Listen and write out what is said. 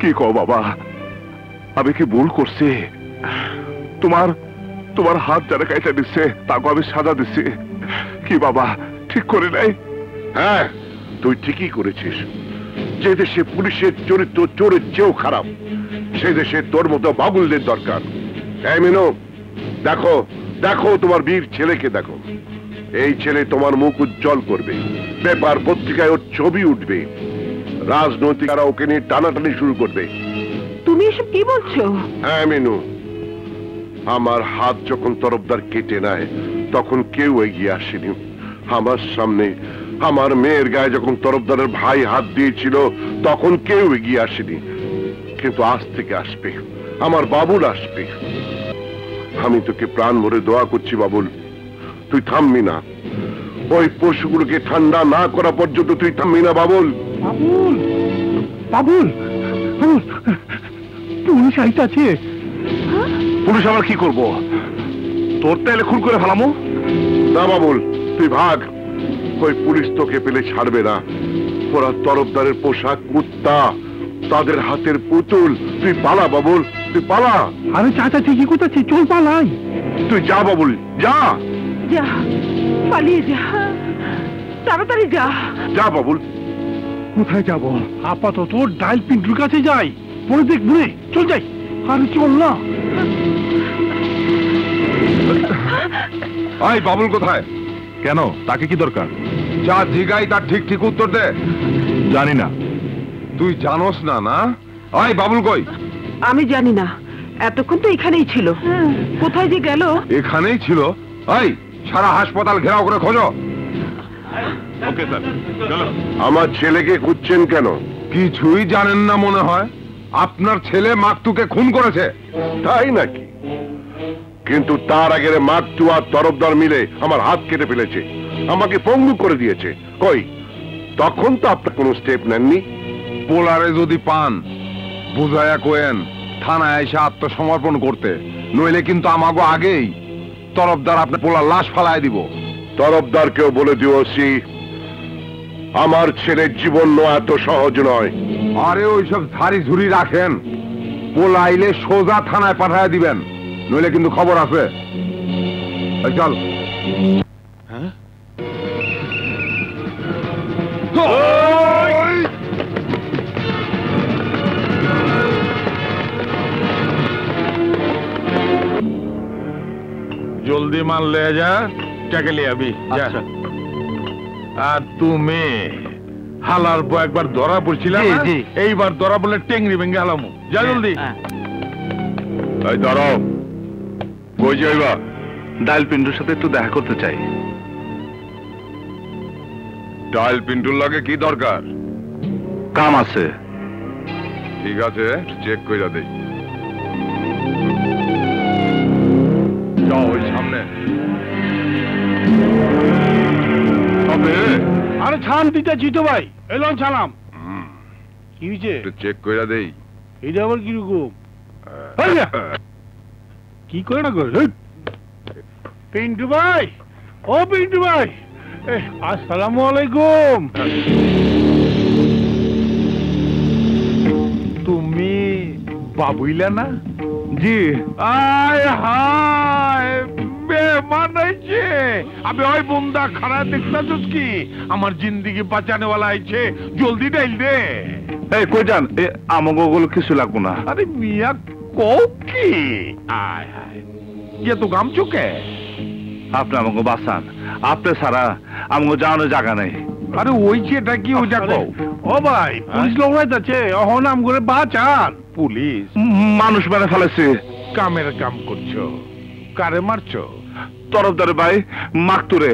কি কও বাবা, আমি কি ভুল করছি? তোমার তোমার হাত যারা কাইটা দিচ্ছে তাকে আমি সাজা দিচ্ছি কি বাবা, ঠিক করে নাই? হ্যাঁ, তুই ঠিকই করেছিস। যে দেশে পুলিশের চরিত্র চোরের চেয়েও খারাপ, সে দেশে তোর মতো বাবুলদের দরকার। এই মিনু, দেখো দেখো তোমার বীর ছেলেকে দেখো। এই ছেলে তোমার মুখ উজ্জ্বল করবে, পেপার পত্রিকায় ওর ছবি উঠবে, রাজনৈতিকরা ওকে নিয়ে টানাটানি শুরু করবে। তুমি এসব কি বলছো? হ্যাঁ মিনু, আমার হাত যখন তরফদার কেটে নেয় তখন কেউ এগিয়ে আসেনি আমার সামনে। আমার মেয়ের গায়ে যখন তরফদারের ভাই হাত দিয়েছিল তখন কেউ এগিয়ে আসেনি, কিন্তু আজ থেকে আসবে, আমার বাবুল আসবে। আমি তোকে প্রাণ ভরে দোয়া করছি বাবুল, তুই থামবি না। ওই পশুগুলোকে ঠান্ডা না করা পর্যন্ত তুই থামবি না বাবুল। বাবুল, বাবুল, পুলিশ আইতাছে। পুলিশ আবার কি করবো? তোর তাইলে খুন করে ফেলামো? না বাবুল, তুই ভাগ। ওই পুলিশ তোকে পেলে ছাড়বে না। ওরা তরফদারের পোশাক কুত্তা, তাদের হাতের পুতুল। তুই পালা বাবুল, তুই পালা। আরে চাচা ঠিকই কোথাচ্ছে, চল পালাই। তুই যা বাবুল, যা যা, পালিয়ে যা, তাড়াতাড়ি যা। যা বাবুল। কোথায় যাব? আপাতত ডাইল পিন্টুর কাছে যাই, পরে দেখবো রে। চল যাই। আরে চল না। আয় বাবুল কোথায়? কেন, তাকে কি দরকার? যা জিগাই তার ঠিক ঠিক উত্তর দে। জানি না। তুই জানোস না? না, আয় বাবুল কই? আমি জানি না, এতক্ষণ তো এখানেই ছিল। কোথায় যে গেল? এখানেই ছিল। আয়, সারা হাসপাতাল ঘেরাও করে খোঁজো। ওকে স্যার, চলো। আমার ছেলেকে খুঁজছেন কেন? কিছুই জানেন না মনে হয়। আপনার ছেলে মাকতুকে খুন করেছে। তাই নাকি? কিন্তু তার আগে মাকতু আর তরফদার মিলে আমার হাত কেটে ফেলেছে, আমাকে পঙ্গু করে দিয়েছে। কই, তখন তো আপনার কোনো স্টেপ নেননি। পোলারে যদি পান বুঝায়া কোয়েন থানায় এসে আত্মসমর্পণ করতে, নইলে কিন্তু আমাগো আগেই তরফদার আপনার পোলার লাশ ফালায় দিব। তরফদারকেও বলে দিওছি আমার ছেলের জীবন নেওয়া এত সহজ নয়। আরে ওইসব ঝাড়ি ঝুড়ি রাখেন, পোলাইলে সোজা থানায় পাঠায় দিবেন, নইলে কিন্তু খবর আছে। চল। হ্যাঁ, জলদি মাল ले जा, টাকা লিয়ে আবি। আচ্ছা। আর তুমি হালার পর একবার ধরা পড়ছিলাম, এইবার ধরা বলে টেংরি ভেঙে হালামু। যা জলদি। এই দাঁড়াও, কই যাইবা? ডাইল পিন্টুর সাথে একটু দেখা করতে চাই। ডাইল পিন্টুর লাগে কি দরকার? কাম আছে। ঠিক আছে, চেক কইরা দেই। যাও ওই সামনে। আরে ছান দিতে জিতো ভাই, এলন ছালাম। কি হয়েছে? চেক কইরা দেই। এটা আবার কিরকম? কি করে না করে? পিন্টু ভাই, ও পিন্টু ভাই, আসসালামু আলাইকুম। তুমি বাবুইলা না? জি। আয় হায়, বেমান আইছে। আবে ওই বুন্দা খাড়া দেখতাছস কি? আমার জিন্দেগি বাঁচানেওয়ালা আইছে, জলদি ডাইল দে। এই কই যান? আমাগো কিছু লাগবো না। আরে মিয়া কও কি? আয় হায়, ইয়ে তো গাম চুকে। আপনি আমাকে বাঁচান, আপনি ছাড়া আমাকে যাওয়ানোর জায়গা নেই। আরে ওই যেটা কি ওইটা কও। ও ভাই, পুলিশ লোক যাচ্ছে, অহন আম করে বাঁচান। পুলিশ মানুষ মেরে ফেলেছে। কামের কাম করছো, কারে মারছো? তরফদারে ভাই মাকতুরে।